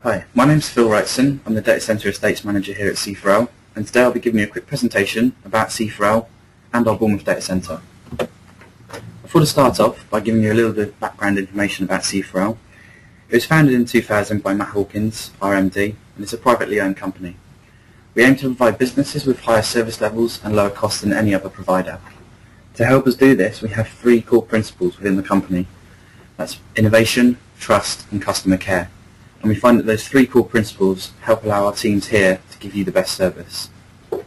Hi, my name's Phil Wrightson. I'm the Data Center Estates Manager here at C4L, and today I'll be giving you a quick presentation about C4L and our Bournemouth Data Center. I thought to start off by giving you a little bit of background information about C4L. It was founded in 2000 by Matt Hawkins, RMD, and it's a privately owned company. We aim to provide businesses with higher service levels and lower costs than any other provider. To help us do this, we have three core principles within the company. That's innovation, trust, and customer care. And we find that those three core principles help allow our teams here to give you the best service. A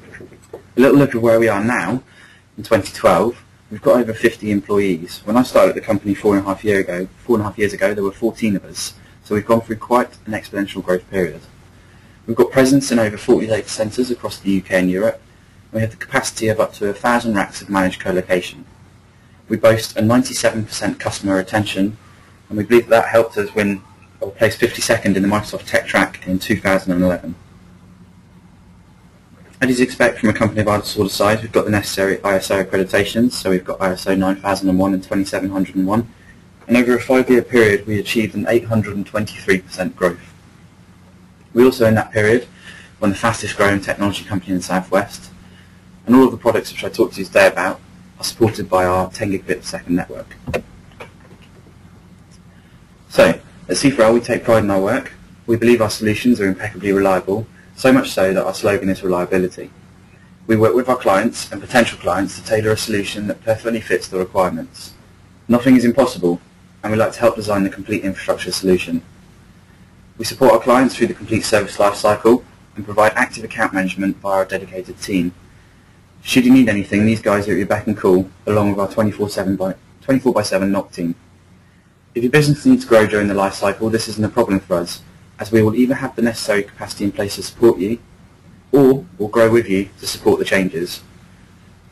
little look at where we are now. In 2012, we've got over 50 employees. When I started the company 4.5 years ago, there were 14 of us. So we've gone through quite an exponential growth period. We've got presence in over 40 data centres across the UK and Europe. We have the capacity of up to 1,000 racks of managed co-location. We boast a 97% customer retention, and we believe that helped us win or place 52nd in the Microsoft Tech Track in 2011. As you'd expect from a company of our sort of size, we've got the necessary ISO accreditations, so we've got ISO 9001 and 2701, and over a 5-year period we achieved an 823% growth. We also in that period were the fastest growing technology company in the Southwest, and all of the products which I talked to you today about are supported by our 10 gigabit per second network. So, at C4L we take pride in our work. We believe our solutions are impeccably reliable, so much so that our slogan is reliability. We work with our clients and potential clients to tailor a solution that perfectly fits the requirements. Nothing is impossible, and we like to help design the complete infrastructure solution. We support our clients through the complete service lifecycle and provide active account management via our dedicated team. Should you need anything, these guys are at your beck and call, along with our 24/7 NOC team. If your business needs to grow during the life cycle, this isn't a problem for us, as we will either have the necessary capacity in place to support you, or we'll grow with you to support the changes.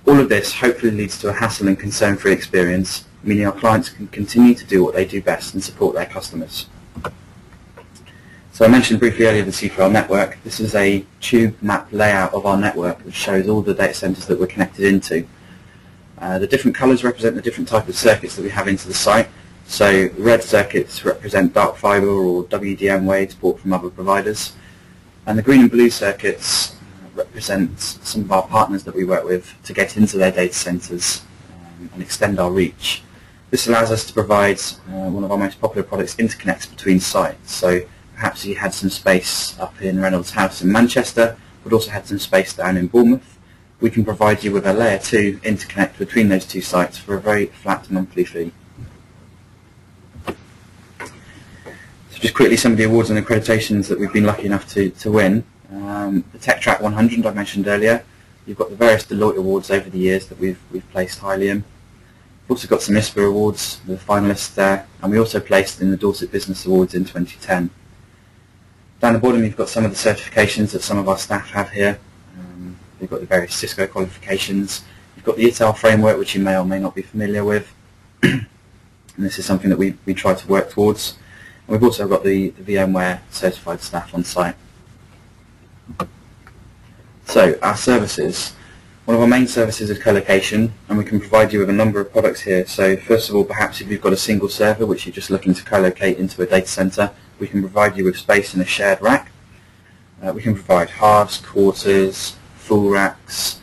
All of this hopefully leads to a hassle and concern-free experience, meaning our clients can continue to do what they do best and support their customers. So I mentioned briefly earlier the C4L network. This is a tube map layout of our network which shows all the data centers that we're connected into. The different colors represent the different type of circuits that we have into the site. So red circuits represent dark fiber or WDM waves bought from other providers, and the green and blue circuits represent some of our partners that we work with to get into their data centers and extend our reach. This allows us to provide one of our most popular products, interconnects between sites. So perhaps you had some space up in Reynolds House in Manchester, but also had some space down in Bournemouth. We can provide you with a layer 2 interconnect between those two sites for a very flat monthly fee. So just quickly some of the awards and accreditations that we've been lucky enough to win. The Tech Track 100 I mentioned earlier. You've got the various Deloitte awards over the years that we've placed highly in. We've also got some ISPA awards, the finalists there, and we also placed in the Dorset Business Awards in 2010. Down the bottom you've got some of the certifications that some of our staff have here. You've got the various Cisco qualifications. You've got the ITIL framework, which you may or may not be familiar with. And this is something that we try to work towards. And we've also got the VMware certified staff on site. So, our services. One of our main services is co-location, and we can provide you with a number of products here. So first of all, perhaps if you've got a single server which you're just looking to co-locate into a data center, we can provide you with space in a shared rack. We can provide halves, quarters, full racks,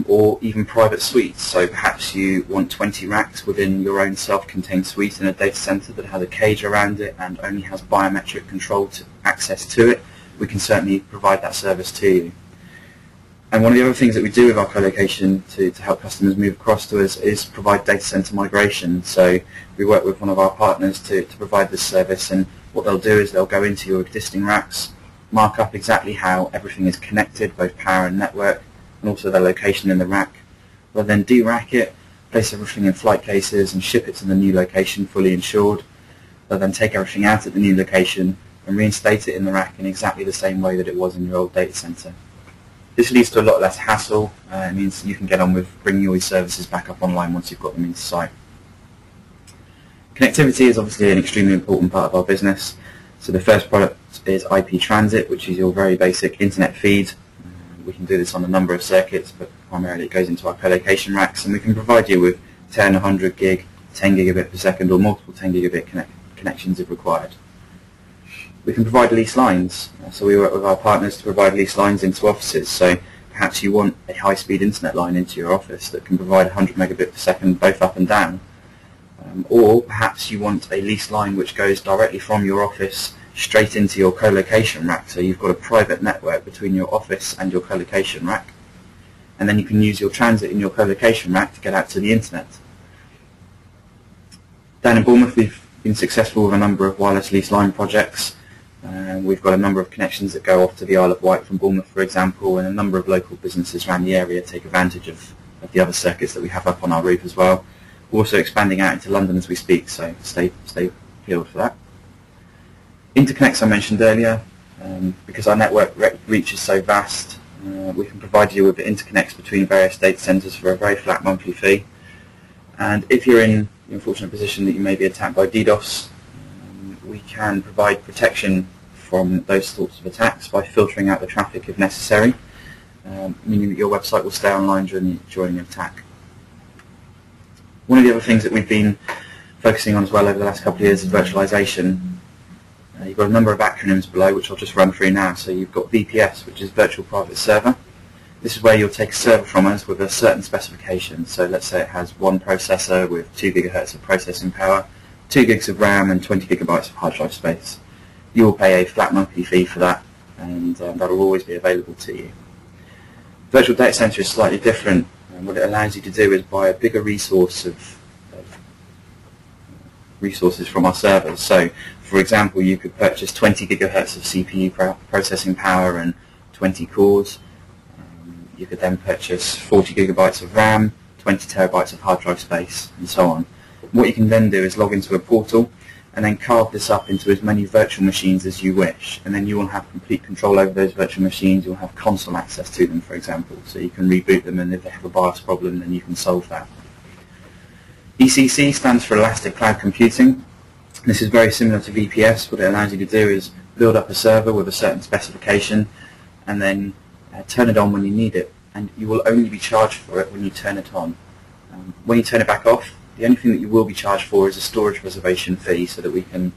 or even private suites. So perhaps you want 20 racks within your own self-contained suite in a data center that has a cage around it and only has biometric control access to it. We can certainly provide that service to you. And one of the other things that we do with our co-location to help customers move across to us is provide data center migration. So we work with one of our partners to provide this service, and what they'll do is they'll go into your existing racks, mark up exactly how everything is connected, both power and network, and also their location in the rack. They'll then de-rack it, place everything in flight cases and ship it to the new location fully insured. They'll then take everything out at the new location and reinstate it in the rack in exactly the same way that it was in your old data center. This leads to a lot less hassle. It means you can get on with bringing all your services back up online once you've got them into site. Connectivity is obviously an extremely important part of our business. So the first product is IP transit, which is your very basic internet feed. We can do this on a number of circuits, but primarily it goes into our co-location racks, and we can provide you with 10, 100 gig, 10 gigabit per second, or multiple 10 gigabit connections if required. We can provide lease lines, so we work with our partners to provide lease lines into offices. So perhaps you want a high-speed internet line into your office that can provide 100 megabit per second both up and down. Or perhaps you want a lease line which goes directly from your office straight into your co-location rack, so you've got a private network between your office and your co-location rack, and then you can use your transit in your co-location rack to get out to the internet. Down in Bournemouth, we've been successful with a number of wireless lease line projects. We've got a number of connections that go off to the Isle of Wight from Bournemouth, for example, and a number of local businesses around the area take advantage of the other circuits that we have up on our roof as well. We're also expanding out into London as we speak, so stay peeled for that. Interconnects I mentioned earlier, because our network reach is so vast, we can provide you with the interconnects between various data centres for a very flat monthly fee. And if you're in the unfortunate position that you may be attacked by DDoS, we can provide protection from those sorts of attacks by filtering out the traffic if necessary, meaning that your website will stay online during an attack. One of the other things that we've been focusing on as well over the last couple of years is virtualization. You've got a number of acronyms below, which I'll just run through now. So you've got VPS, which is Virtual Private Server. This is where you'll take a server from us with a certain specification. So let's say it has one processor with 2 gigahertz of processing power, 2 gigs of RAM and 20 gigabytes of hard drive space. You will pay a flat monthly fee for that, and that will always be available to you. Virtual Data Center is slightly different, and what it allows you to do is buy a bigger resource of resources from our servers. So, for example, you could purchase 20 gigahertz of CPU processing power and 20 cores. You could then purchase 40 gigabytes of RAM, 20 terabytes of hard drive space, and so on. What you can then do is log into a portal and then carve this up into as many virtual machines as you wish, and then you will have complete control over those virtual machines. You'll have console access to them, for example, so you can reboot them, and if they have a BIOS problem, then you can solve that. ECC stands for Elastic Cloud Computing. This is very similar to VPS. What it allows you to do is build up a server with a certain specification and then turn it on when you need it, and you will only be charged for it when you turn it on. When you turn it back off, the only thing that you will be charged for is a storage reservation fee, so that we can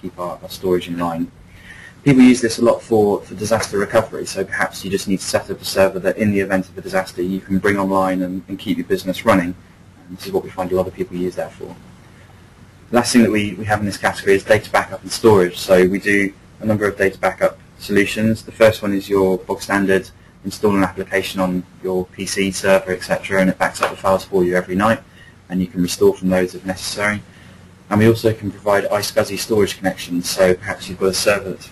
keep our storage in line. People use this a lot for disaster recovery, so perhaps you just need to set up a server that in the event of a disaster you can bring online and keep your business running. And this is what we find a lot of people use that for. The last thing that we have in this category is data backup and storage. So we do a number of data backup solutions. The first one is your bog standard install an application on your PC, server, etc., and it backs up the files for you every night, and you can restore from those if necessary. And we also can provide iSCSI storage connections, so perhaps you've got a server that's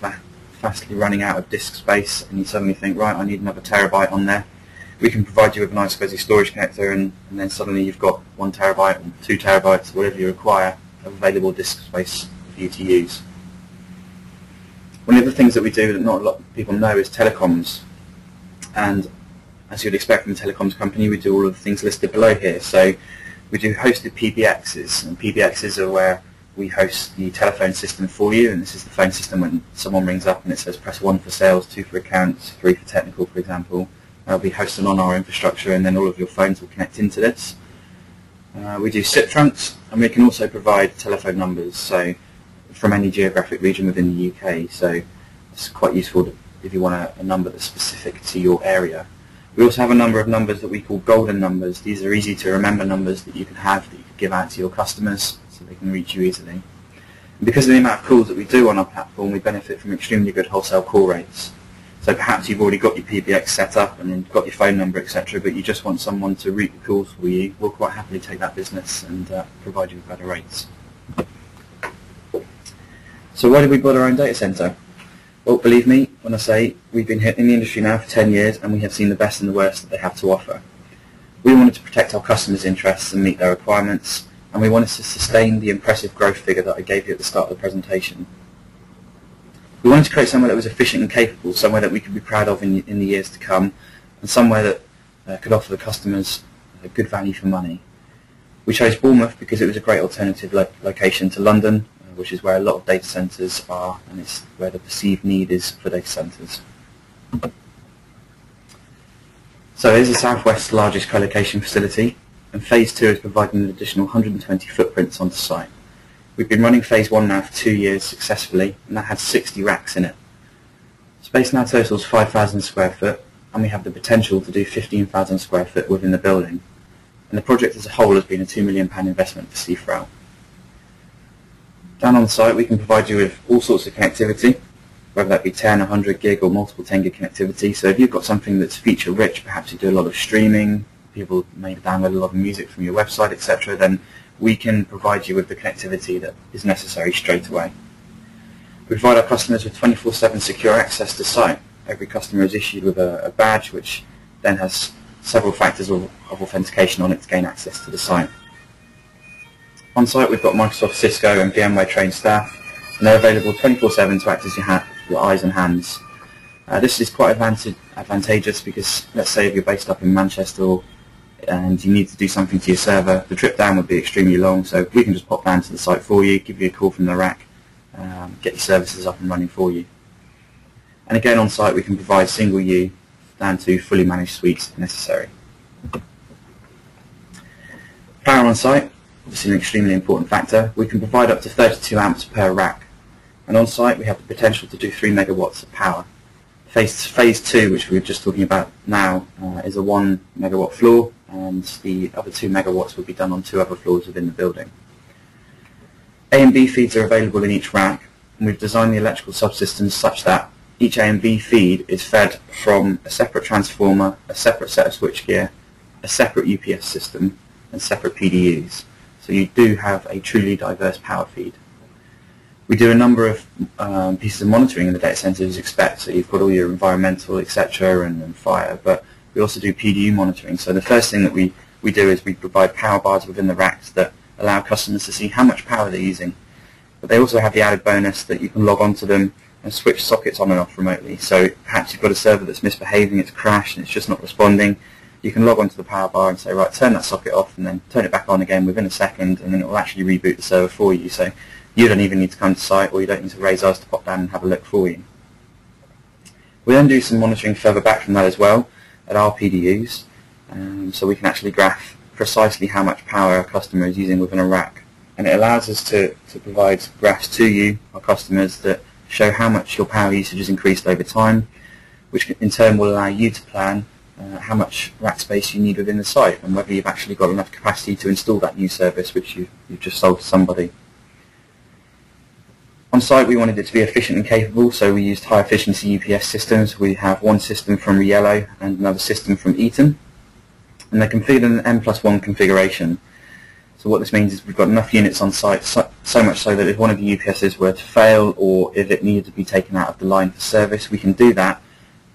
fastly running out of disk space and you suddenly think, right, I need another terabyte on there. We can provide you with an iSCSI storage connector, and then suddenly you've got 1 terabyte or 2 terabytes, whatever you require, of available disk space for you to use. One of the things that we do that not a lot of people know is telecoms, and as you'd expect from a telecoms company, we do all of the things listed below here. So we do hosted PBXs, and PBXs are where we host the telephone system for you, and this is the phone system when someone rings up and it says press 1 for sales, 2 for accounts, 3 for technical, for example. It'll be hosted on our infrastructure, and then all of your phones will connect into this. We do SIP trunks, and we can also provide telephone numbers, so from any geographic region within the UK, so it's quite useful if you want a number that's specific to your area. We also have a number of numbers that we call golden numbers. These are easy to remember numbers that you can have, that you can give out to your customers so they can reach you easily. And because of the amount of calls that we do on our platform, we benefit from extremely good wholesale call rates. So perhaps you've already got your PBX set up and got your phone number, etc., but you just want someone to route the calls for you. We'll quite happily take that business and provide you with better rates. So why did we build our own data center? Well, believe me when I say we've been in the industry now for 10 years and we have seen the best and the worst that they have to offer. We wanted to protect our customers' interests and meet their requirements, and we wanted to sustain the impressive growth figure that I gave you at the start of the presentation. We wanted to create somewhere that was efficient and capable, somewhere that we could be proud of in the years to come, and somewhere that could offer the customers a good value for money. We chose Bournemouth because it was a great alternative location to London, which is where a lot of data centres are, and it's where the perceived need is for data centres. So here's the Southwest's largest co-location facility, and Phase 2 is providing an additional 120 footprints onto site. We've been running phase 1 now for 2 years successfully, and that had 60 racks in it. Space now totals 5,000 square foot, and we have the potential to do 15,000 square foot within the building. And the project as a whole has been a £2 million investment for C4L. Down on site we can provide you with all sorts of connectivity, whether that be 10, 100 gig or multiple 10 gig connectivity. So if you've got something that's feature rich, perhaps you do a lot of streaming, people may download a lot of music from your website, etc., then we can provide you with the connectivity that is necessary straight away. We provide our customers with 24/7 secure access to site. Every customer is issued with a badge which then has several factors of authentication on it to gain access to the site. On site we've got Microsoft, Cisco and VMware trained staff, and they're available 24/7 to act as your eyes and hands. This is quite advantageous because, let's say if you're based up in Manchester and you need to do something to your server, the trip down would be extremely long, so we can just pop down to the site for you, give you a call from the rack, get your services up and running for you. And again on site we can provide single U down to fully managed suites if necessary. Power on site, obviously an extremely important factor. We can provide up to 32 amps per rack, and on site we have the potential to do 3 megawatts of power. Phase 2, which we're just talking about now, is a 1 megawatt floor, and the other 2 megawatts will be done on 2 other floors within the building. A and B feeds are available in each rack, and we've designed the electrical subsystems such that each A and B feed is fed from a separate transformer, a separate set of switchgear, a separate UPS system, and separate PDUs. So you do have a truly diverse power feed. We do a number of pieces of monitoring in the data center as you expect, so you've got all your environmental, etc., and fire, but we also do PDU monitoring. So the first thing that we do is we provide power bars within the racks that allow customers to see how much power they're using. But they also have the added bonus that you can log on to them and switch sockets on and off remotely. So perhaps you've got a server that's misbehaving, it's crashed and it's just not responding. You can log onto the power bar and say, right, turn that socket off, and then turn it back on again within a second, and then it will actually reboot the server for you. So you don't even need to come to site, or you don't need to raise us to pop down and have a look for you. We then do some monitoring further back from that as well at our PDUs, so we can actually graph precisely how much power our customer is using within a rack. And it allows us to provide graphs to you, our customers, that show how much your power usage has increased over time, which in turn will allow you to plan how much rack space you need within the site, and whether you've actually got enough capacity to install that new service which you've just sold to somebody. On site we wanted it to be efficient and capable, so we used high efficiency UPS systems. We have one system from Riello and another system from Eaton, and they're configured in an N+1 configuration. So what this means is we've got enough units on site, so much so that if one of the UPSs were to fail, or if it needed to be taken out of the line for service, we can do that,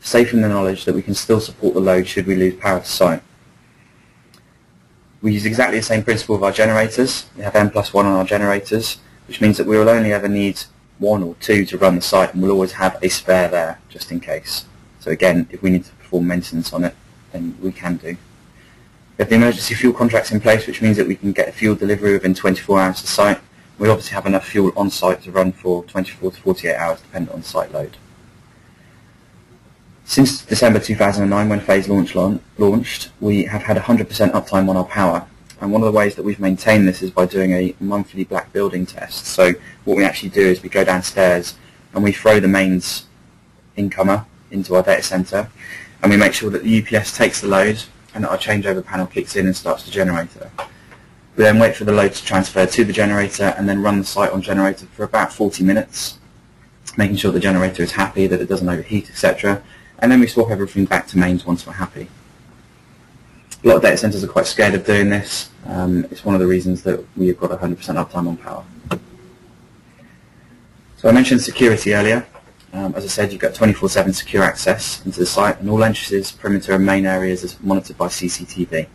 safe in the knowledge that we can still support the load should we lose power to site. We use exactly the same principle of our generators. We have N+1 on our generators, which means that we will only ever need 1 or 2 to run the site, and we'll always have a spare there just in case. So again, if we need to perform maintenance on it, then we can do. We have the emergency fuel contracts in place, which means that we can get a fuel delivery within 24 hours to site. We obviously have enough fuel on site to run for 24 to 48 hours depending on site load. Since December 2009, when phase launched, we have had 100% uptime on our power. And one of the ways that we've maintained this is by doing a monthly black building test. So what we actually do is we go downstairs and we throw the mains incomer into our data center, and we make sure that the UPS takes the load and that our changeover panel kicks in and starts the generator. We then wait for the load to transfer to the generator and then run the site on generator for about 40 minutes, making sure the generator is happy, that it doesn't overheat, etc. And then we swap everything back to mains once we're happy. A lot of data centers are quite scared of doing this. It's one of the reasons that we've got 100% uptime on power. So I mentioned security earlier. As I said, you've got 24/7 secure access into the site, and all entrances, perimeter and main areas is monitored by CCTV.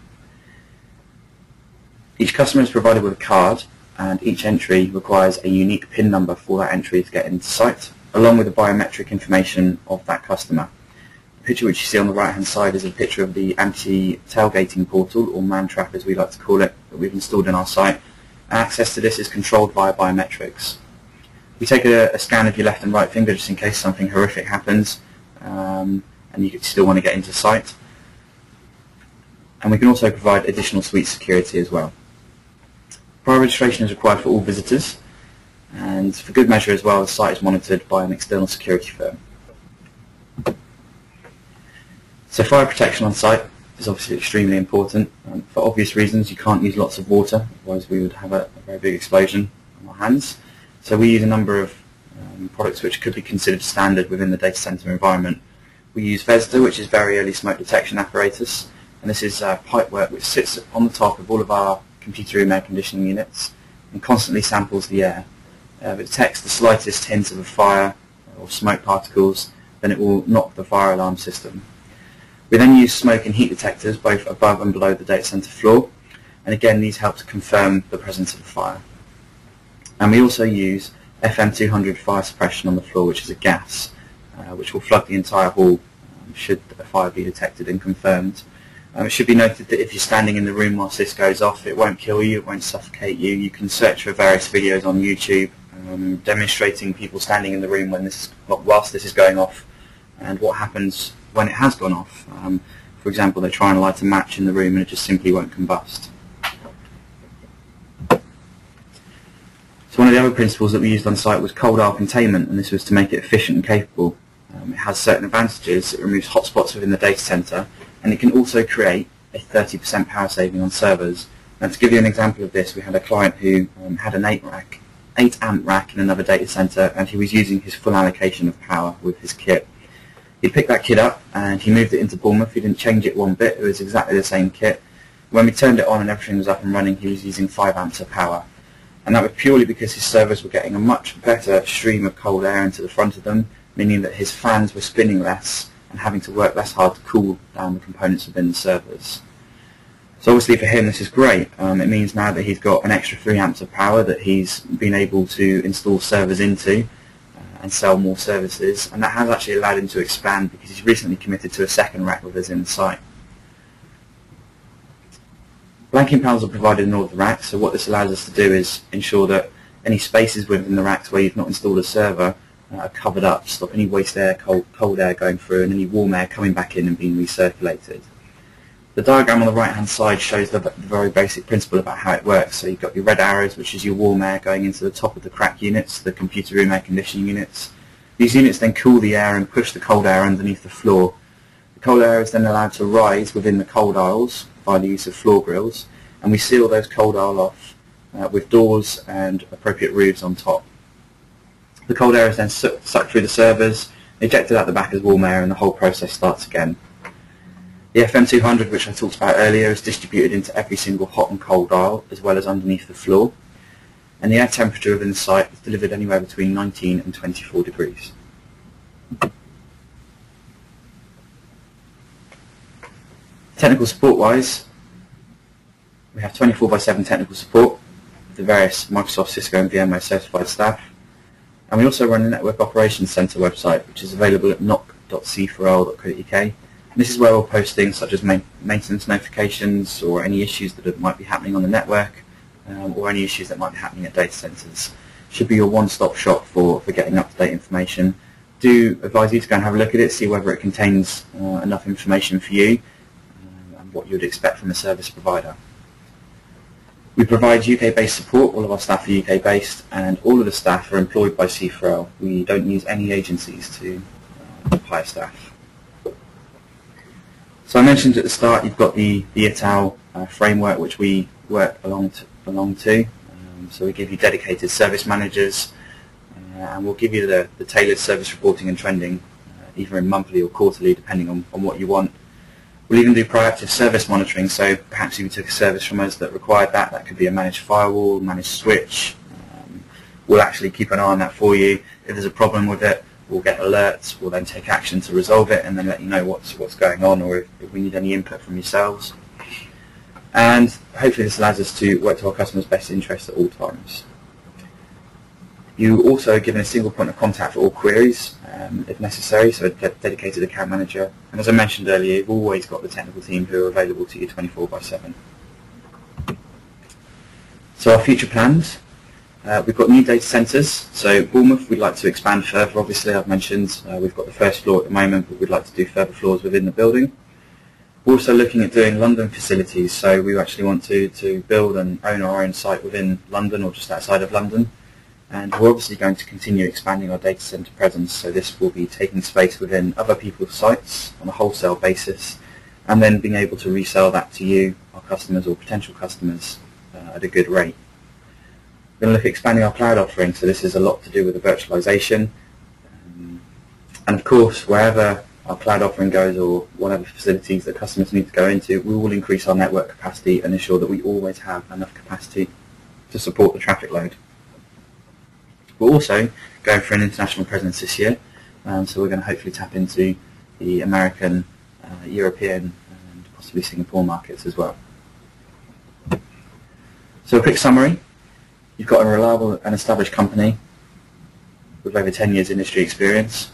Each customer is provided with a card, and each entry requires a unique PIN number for that entry to get into site, along with the biometric information of that customer. The picture which you see on the right hand side is a picture of the anti-tailgating portal, or man trap as we like to call it, that we've installed in our site. Access to this is controlled via biometrics. We take a scan of your left and right finger just in case something horrific happens and you still want to get into site. And we can also provide additional suite security as well. Prior registration is required for all visitors, and for good measure as well, the site is monitored by an external security firm. So fire protection on site is obviously extremely important. For obvious reasons, you can't use lots of water, otherwise we would have a very big explosion on our hands. So we use a number of products which could be considered standard within the data center environment. We use VESDA, which is very early smoke detection apparatus, and this is pipework which sits on the top of all of our computer room air conditioning units and constantly samples the air. If it detects the slightest hint of a fire or smoke particles, then it will knock the fire alarm system. We then use smoke and heat detectors both above and below the data center floor, and again these help to confirm the presence of a fire. And we also use FM200 fire suppression on the floor, which is a gas which will flood the entire hall should a fire be detected and confirmed. It should be noted that if you're standing in the room whilst this goes off, it won't kill you, it won't suffocate you. You can search for various videos on YouTube demonstrating people standing in the room whilst this is going off and what happens when it has gone off. For example, they try and light a match in the room and it just simply won't combust. So one of the other principles that we used on site was cold aisle containment, and this was to make it efficient and capable. It has certain advantages. It removes hotspots within the data center, and it can also create a 30% power saving on servers. And to give you an example of this, we had a client who had an 8 amp rack in another data center, and he was using his full allocation of power with his kit. He picked that kit up and he moved it into Bournemouth. He didn't change it one bit. It was exactly the same kit. When we turned it on and everything was up and running, he was using 5 amps of power. And that was purely because his servers were getting a much better stream of cold air into the front of them, meaning that his fans were spinning less and having to work less hard to cool down the components within the servers. So obviously for him this is great. It means now that he's got an extra 3 amps of power that he's been able to install servers into and sell more services, and that has actually allowed him to expand because he's recently committed to a second rack with us in the site. Blanking panels are provided in all of the racks, so what this allows us to do is ensure that any spaces within the racks where you've not installed a server are covered up, stop any waste air, cold air going through, and any warm air coming back in and being recirculated. The diagram on the right hand side shows the very basic principle about how it works. So you've got your red arrows, which is your warm air going into the top of the crack units, the computer room air conditioning units. These units then cool the air and push the cold air underneath the floor. The cold air is then allowed to rise within the cold aisles by the use of floor grills, and we seal those cold aisles off with doors and appropriate roofs on top. The cold air is then sucked through the servers, ejected out the back as warm air, and the whole process starts again. The FM200, which I talked about earlier, is distributed into every single hot and cold aisle, as well as underneath the floor. And the air temperature within the site is delivered anywhere between 19 and 24 degrees. Technical support-wise, we have 24/7 technical support with the various Microsoft, Cisco and VMware certified staff. And we also run a Network Operations Center website, which is available at noc.c4l.co.uk. This is where we'll post things such as maintenance notifications or any issues that might be happening on the network or any issues that might be happening at data centers. Should be your one-stop shop for getting up-to-date information. Do advise you to go and have a look at it, see whether it contains enough information for you and what you'd expect from a service provider. We provide UK-based support. All of our staff are UK-based and all of the staff are employed by C4L. We don't use any agencies to hire staff. So I mentioned at the start you've got the ITAL framework which we work along to. So we give you dedicated service managers and we'll give you the tailored service reporting and trending either in monthly or quarterly depending on what you want. We'll even do proactive service monitoring, so perhaps if you took a service from us that required that could be a managed firewall, managed switch. We'll actually keep an eye on that for you. If there's a problem with it, we'll get alerts, we'll then take action to resolve it and then let you know what's going on or if we need any input from yourselves. And hopefully this allows us to work to our customers' best interests at all times. You also given a single point of contact for all queries if necessary, so a dedicated account manager. And as I mentioned earlier, you've always got the technical team who are available to you 24/7. So our future plans. We've got new data centres, so Bournemouth we'd like to expand further. Obviously I've mentioned we've got the first floor at the moment, but we'd like to do further floors within the building. We're also looking at doing London facilities, so we actually want to build and own our own site within London or just outside of London. And we're obviously going to continue expanding our data center presence, so this will be taking space within other people's sites on a wholesale basis, and then being able to resell that to you, our customers or potential customers, at a good rate. We're going to look at expanding our cloud offering, so this is a lot to do with the virtualization. And of course, wherever our cloud offering goes or whatever facilities that customers need to go into, we will increase our network capacity and ensure that we always have enough capacity to support the traffic load. We're also going for an international presence this year, so we're going to hopefully tap into the American, European and possibly Singapore markets as well. So a quick summary. You've got a reliable and established company with over 10 years industry experience.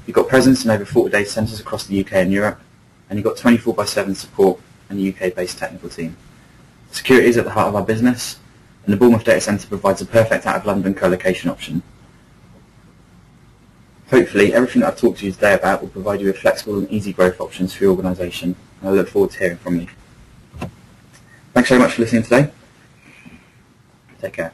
You've got presence in over 40 data centers across the UK and Europe, and you've got 24/7 support and a UK-based technical team. Security is at the heart of our business, and the Bournemouth data center provides a perfect out-of-London co-location option. Hopefully, everything that I've talked to you today about will provide you with flexible and easy growth options for your organisation, and I look forward to hearing from you. Thanks very much for listening today. Take care.